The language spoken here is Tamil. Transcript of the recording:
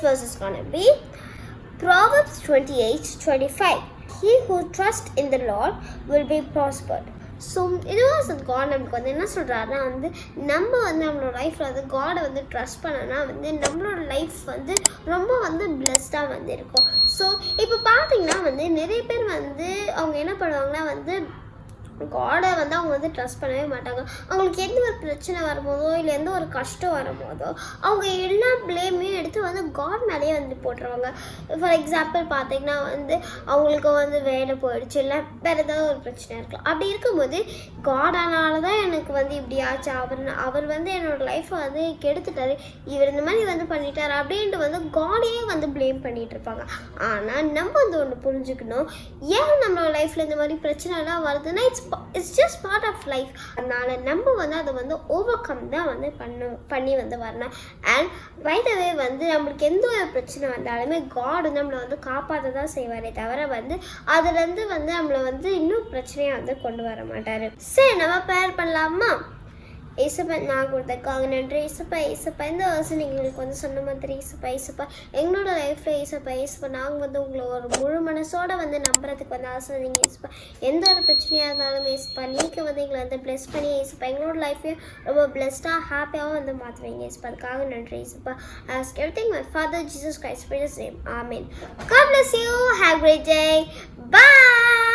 verse is going to be Proverbs 28:25. He who trusts in the Lord will be prospered. So இது வாஸ் காட் நமக்கு வந்து என்ன சொல்கிறாருன்னா வந்து நம்ம வந்து நம்மளோட லைஃப்பில் வந்து காடை வந்து ட்ரஸ்ட் பண்ணோன்னா வந்து நம்மளோட லைஃப் வந்து ரொம்ப வந்து பிளெஸ்டாக வந்து இருக்கும். ஸோ இப்போ பார்த்தீங்கன்னா வந்து நிறைய பேர் வந்து அவங்க என்ன பண்ணுவாங்கன்னா வந்து காடை வந்து அவங்க வந்து ட்ரஸ்ட் பண்ணவே மாட்டாங்க. அவங்களுக்கு எந்த ஒரு பிரச்சனை வரும்போதோ இல்லை எந்த ஒரு கஷ்டம் வரும்போதோ அவங்க எல்லா ப்ளேமையும் எடுத்து வந்து காட் மேலேயே வந்து போட்டுருவாங்க. ஃபார் எக்ஸாம்பிள் பார்த்தீங்கன்னா வந்து அவங்களுக்கு வந்து வேலை போயிடுச்சு, இல்லை வேறு ஏதாவது ஒரு பிரச்சனை இருக்கலாம். அப்படி இருக்கும்போது காடானால தான் எனக்கு வந்து இப்படி ஆச்சு, அவர் வந்து என்னோடய லைஃப்பை வந்து கெடுத்துட்டாரு, இவர் இந்த மாதிரி வந்து பண்ணிட்டார் அப்படின்ட்டு வந்து காடையே வந்து ப்ளேம் பண்ணிகிட்டு இருப்பாங்க. ஆனால் நம்ம வந்து ஒன்று புரிஞ்சுக்கணும், ஏன் நம்மளோட லைஃப்பில் இந்த மாதிரி பிரச்சனைலாம் வருதுன்னா it's just part of life. அதனால் நம்ம வந்து அதை வந்து ஓவர் கம் தான் வந்து பண்ணி வந்து வரணும். அண்ட் பை த வே வந்து நம்மளுக்கு எந்த ஒரு பிரச்சனை வந்தாலுமே காட் வந்து நம்மளை வந்து காப்பாற்ற தான் செய்வாரே தவிர வந்து அதுலேருந்து வந்து நம்மளை வந்து இன்னும் பிரச்சனையாக வந்து கொண்டு வர மாட்டார். சரி, நம்ம ப்ரேயர் பண்ணலாமா? ஏசப்பா, நான் கொடுத்தக்காக நன்றி. ஏசப்பா இந்த வருஷம் நீங்கள் எங்களுக்கு வந்து சொன்ன மாதிரி ஏசப்பா எங்களோட லைஃப்பில் ஏசப்பா நாங்கள் வந்து உங்களை ஒரு முழு மனசோடு வந்து நம்புறதுக்கு வந்து ஆசைங்க ஏசப்பா. எந்த ஒரு பிரச்சனையாக இருந்தாலும் ஏசப்பா நீங்கள் வந்து எங்களை வந்து ப்ளெஸ் பண்ணி ஏசப்பா எங்களோட லைஃப்பையும் ரொம்ப ப்ளெஸ்டாக ஹாப்பியாகவும் வந்து மாற்றுவீங்க ஏசப்பா. அதுக்காக நன்றி ஏசப்பா. Ask everything my father Jesus Christ in his name. Amen. God bless you. Have a great day. Bye.